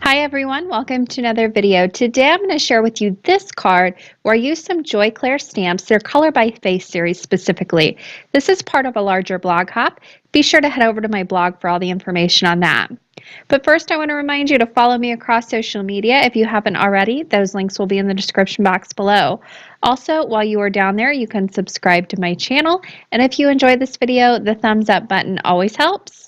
Hi everyone, welcome to another video. Today I'm going to share with you this card where I used some Joy Claire stamps. They're Color by Face series specifically. This is part of a larger blog hop. Be sure to head over to my blog for all the information on that. But first I want to remind you to follow me across social media if you haven't already. Those links will be in the description box below. Also, while you are down there, you can subscribe to my channel. And if you enjoyed this video, the thumbs up button always helps.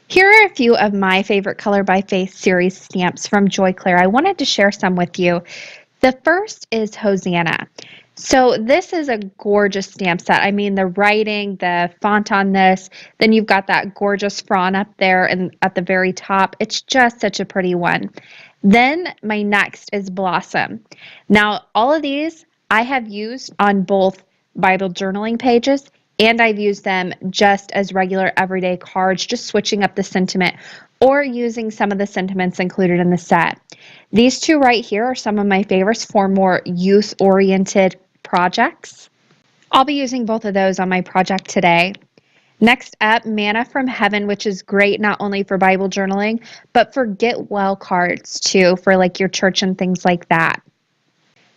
Here are a few of my favorite Color by Face series stamps from Joy Claire. I wanted to share some with you. The first is Hosanna. So this is a gorgeous stamp set. I mean, the writing, the font on this, then you've got that gorgeous frond up there and at the very top. It's just such a pretty one. Then my next is Blossom. Now, all of these I have used on both Bible journaling pages and I've used them just as regular everyday cards, just switching up the sentiment or using some of the sentiments included in the set. These two right here are some of my favorites for more youth-oriented projects. I'll be using both of those on my project today. Next up, Manna from Heaven, which is great not only for Bible journaling, but for get well cards too, for like your church and things like that.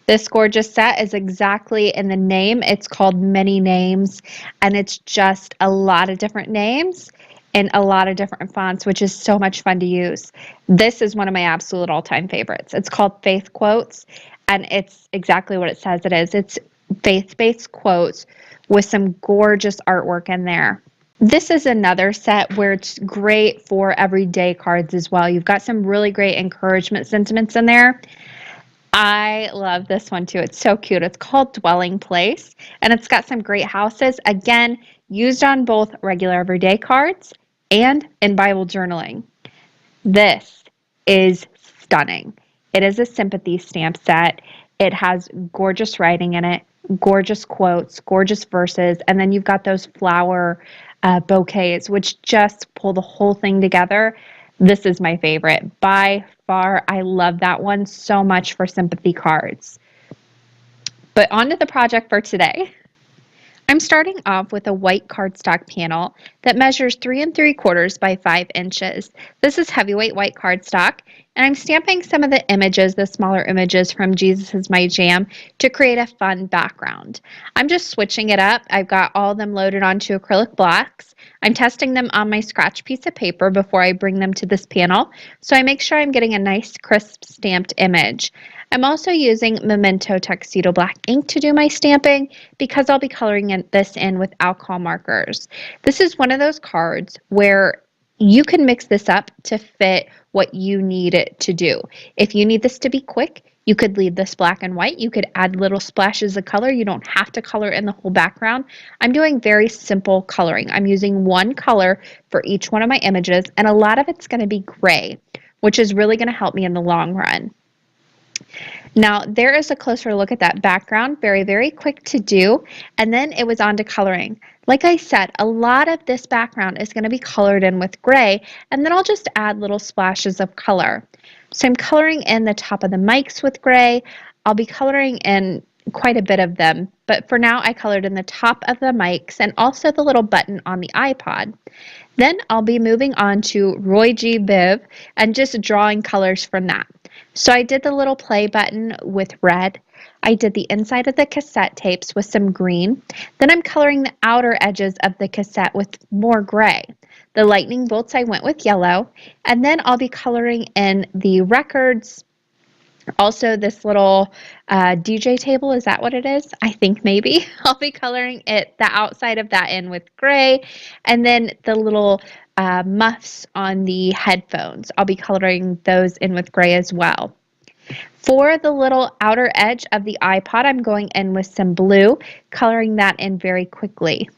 This gorgeous set is exactly in the name. It's called Many Names, and it's just a lot of different names in a lot of different fonts, which is so much fun to use. This is one of my absolute all-time favorites. It's called Faith Quotes, and it's exactly what it says it is. It's faith-based quotes with some gorgeous artwork in there. This is another set where it's great for everyday cards as well. You've got some really great encouragement sentiments in there. I love this one too. It's so cute. It's called Dwelling Place, and it's got some great houses. Again, used on both regular everyday cards and in Bible journaling. This is stunning. It is a sympathy stamp set. It has gorgeous writing in it, gorgeous quotes, gorgeous verses, and then you've got those flower bouquets, which just pull the whole thing together. This is my favorite by far. I love that one so much for sympathy cards. But on to the project for today. I'm starting off with a white cardstock panel that measures 3 3/4 by 5 inches. This is heavyweight white cardstock, and I'm stamping some of the images, the smaller images from Jesus is My Jam, to create a fun background. I'm just switching it up. I've got all of them loaded onto acrylic blocks. I'm testing them on my scratch piece of paper before I bring them to this panel, so I make sure I'm getting a nice crisp stamped image. I'm also using Memento Tuxedo Black ink to do my stamping because I'll be coloring this in with alcohol markers. This is one of those cards where you can mix this up to fit what you need it to do. If you need this to be quick, you could leave this black and white. You could add little splashes of color. You don't have to color in the whole background. I'm doing very simple coloring. I'm using one color for each one of my images, and a lot of it's going to be gray, which is really going to help me in the long run. Now, there is a closer look at that background, very, very quick to do, and then it was on to coloring. Like I said, a lot of this background is going to be colored in with gray, and then I'll just add little splashes of color. So I'm coloring in the top of the mics with gray. I'll be coloring in quite a bit of them, but for now I colored in the top of the mics and also the little button on the iPod. Then I'll be moving on to Roy G. Biv and just drawing colors from that. So I did the little play button with red. I did the inside of the cassette tapes with some green. Then I'm coloring the outer edges of the cassette with more gray. The lightning bolts I went with yellow. And then I'll be coloring in the records. Also, this little DJ table, is that what it is? I think maybe. I'll be coloring the outside of that in with gray. And then the little muffs on the headphones, I'll be coloring those in with gray as well. For the little outer edge of the iPod, I'm going in with some blue, coloring that in very quickly.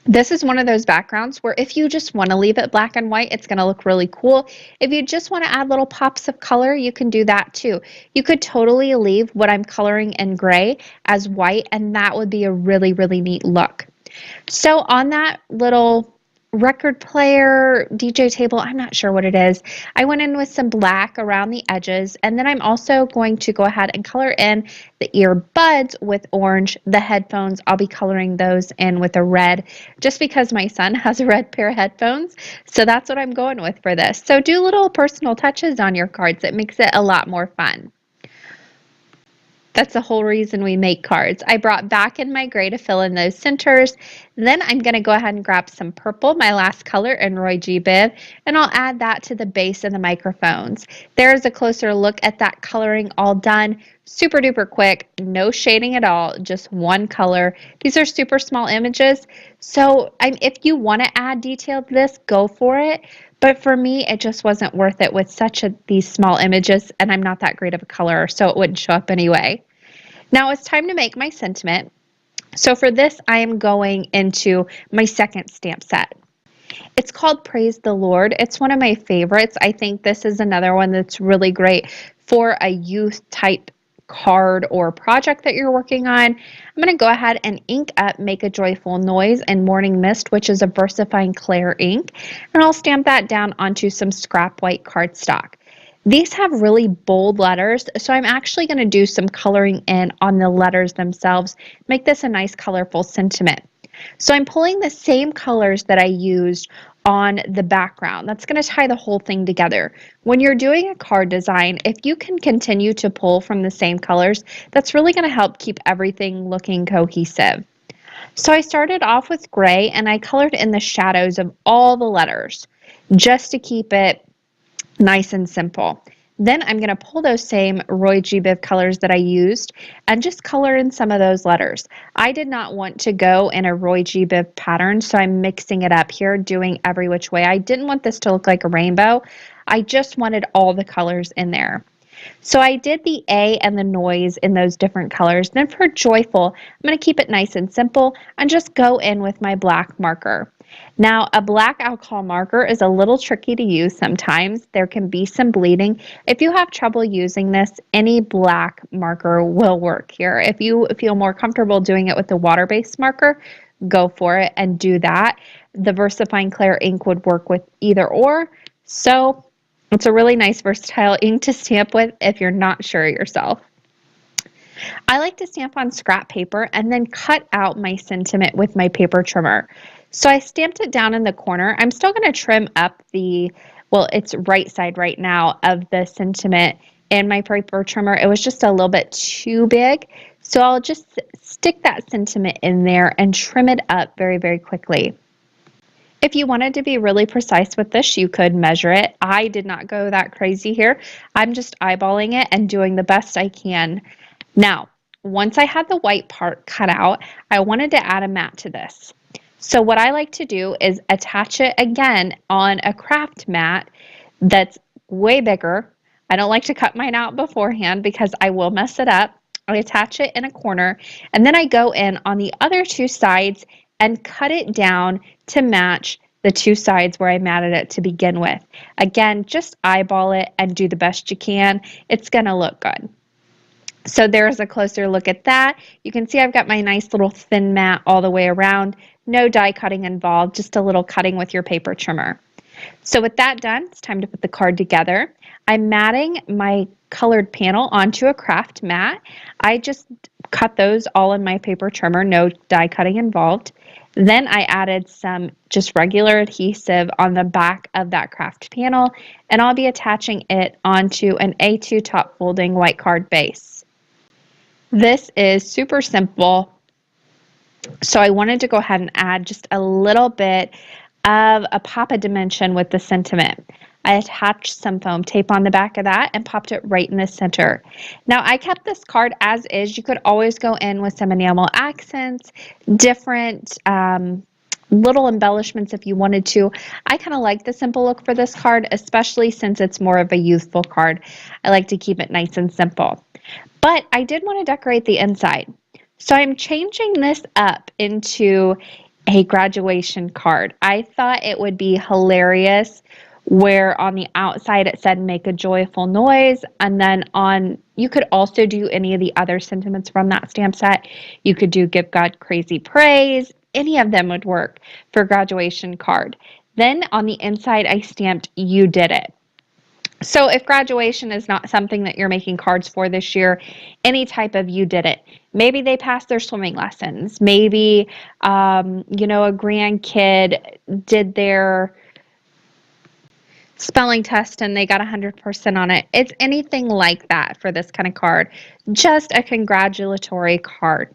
This is one of those backgrounds where if you just want to leave it black and white, it's going to look really cool. If you just want to add little pops of color, you can do that too. You could totally leave what I'm coloring in gray as white, and that would be a really, really neat look. So on that little record player, DJ table, I'm not sure what it is. I went in with some black around the edges, and then I'm also going to go ahead and color in the earbuds with orange. The headphones, I'll be coloring those in with a red just because my son has a red pair of headphones. So that's what I'm going with for this. So do little personal touches on your cards. It makes it a lot more fun. That's the whole reason we make cards. I brought back in my gray to fill in those centers. Then I'm going to go ahead and grab some purple, my last color in Roy G. Biv, and I'll add that to the base of the microphones. There's a closer look at that coloring all done. Super duper quick, no shading at all, just one color. These are super small images, so if you want to add detail to this, go for it. But for me, it just wasn't worth it with these small images, and I'm not that great of a color, so it wouldn't show up anyway. Now it's time to make my sentiment. So for this, I am going into my second stamp set. It's called Praise the Lord. It's one of my favorites. I think this is another one that's really great for a youth type card or project that you're working on. I'm going to go ahead and ink up Make a Joyful Noise and Morning Mist, which is a VersaFine Clair ink, and I'll stamp that down onto some scrap white cardstock. These have really bold letters, so I'm actually going to do some coloring in on the letters themselves, make this a nice colorful sentiment. So I'm pulling the same colors that I used on the background. That's going to tie the whole thing together. When you're doing a card design, if you can continue to pull from the same colors, that's really going to help keep everything looking cohesive. So I started off with gray and I colored in the shadows of all the letters just to keep it nice and simple. Then I'm going to pull those same Roy G. Biv colors that I used and just color in some of those letters. I did not want to go in a Roy G. Biv pattern, so I'm mixing it up here, doing every which way. I didn't want this to look like a rainbow. I just wanted all the colors in there. So I did the A and the noise in those different colors. Then for joyful, I'm going to keep it nice and simple and just go in with my black marker. Now, a black alcohol marker is a little tricky to use sometimes. There can be some bleeding. If you have trouble using this, any black marker will work here. If you feel more comfortable doing it with the water-based marker, go for it and do that. The VersaFine Clair ink would work with either or. So it's a really nice versatile ink to stamp with if you're not sure yourself. I like to stamp on scrap paper and then cut out my sentiment with my paper trimmer. So I stamped it down in the corner. I'm still going to trim up it's right side right now of the sentiment in my paper trimmer. It was just a little bit too big. So I'll just stick that sentiment in there and trim it up very, very quickly. If you wanted to be really precise with this, you could measure it. I did not go that crazy here. I'm just eyeballing it and doing the best I can. Now, once I had the white part cut out, I wanted to add a mat to this. So what I like to do is attach it again on a craft mat that's way bigger. I don't like to cut mine out beforehand because I will mess it up. I attach it in a corner and then I go in on the other two sides and cut it down to match the two sides where I matted it to begin with. Again, just eyeball it and do the best you can. It's going to look good. So there's a closer look at that. You can see I've got my nice little thin mat all the way around. No die cutting involved, just a little cutting with your paper trimmer. So with that done, it's time to put the card together. I'm matting my colored panel onto a craft mat. I just cut those all in my paper trimmer, no die cutting involved. Then I added some just regular adhesive on the back of that craft panel, and I'll be attaching it onto an A2 top folding white card base. This is super simple, so I wanted to go ahead and add just a little bit of a pop of dimension with the sentiment. I attached some foam tape on the back of that and popped it right in the center. Now I kept this card as is. You could always go in with some enamel accents, different little embellishments if you wanted to. I kind of like the simple look for this card, especially since it's more of a youthful card. I like to keep it nice and simple. But I did want to decorate the inside. So I'm changing this up into a graduation card. I thought it would be hilarious where on the outside it said make a joyful noise, and then you could also do any of the other sentiments from that stamp set. You could do give God crazy praise, any of them would work for a graduation card. Then on the inside, I stamped "You did it." So if graduation is not something that you're making cards for this year, any type of "You did it." Maybe they passed their swimming lessons. Maybe, a grandkid did their spelling test and they got 100% on it. It's anything like that for this kind of card. Just a congratulatory card.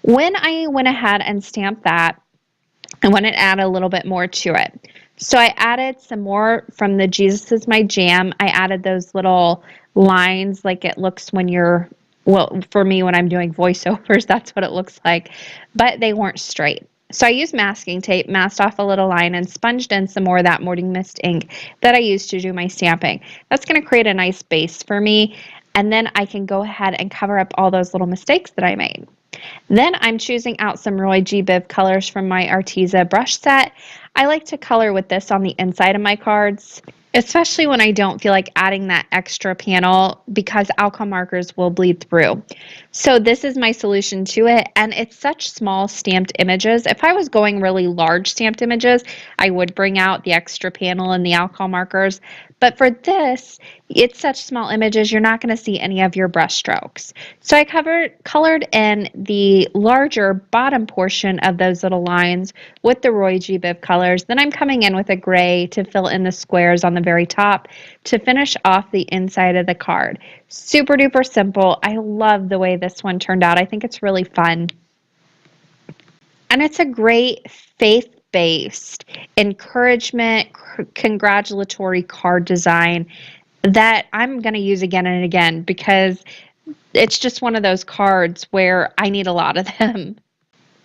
When I went ahead and stamped that, I wanted to add a little bit more to it. So I added some more from the "Jesus is my jam." I added those little lines like it looks when you're, well, for me, when I'm doing voiceovers, that's what it looks like, but they weren't straight. So I used masking tape, masked off a little line, and sponged in some more of that Morning Mist ink that I used to do my stamping. That's going to create a nice base for me, and then I can go ahead and cover up all those little mistakes that I made. Then I'm choosing out some Roy G. Biv colors from my Arteza brush set. I like to color with this on the inside of my cards, especially when I don't feel like adding that extra panel because alcohol markers will bleed through. So this is my solution to it, and it's such small stamped images. If I was going really large stamped images, I would bring out the extra panel and the alcohol markers. But for this, it's such small images, you're not going to see any of your brush strokes. So I colored in the larger bottom portion of those little lines with the Roy G. Biv colors. Then I'm coming in with a gray to fill in the squares on the very top to finish off the inside of the card. Super duper simple. I love the way this one turned out. I think it's really fun. And it's a great faith-based encouragement, congratulatory card design that I'm going to use again and again because it's just one of those cards where I need a lot of them.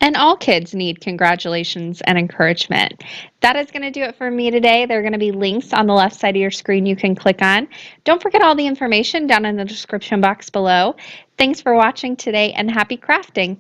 And all kids need congratulations and encouragement. That is going to do it for me today. There are going to be links on the left side of your screen you can click on. Don't forget all the information down in the description box below. Thanks for watching today and happy crafting.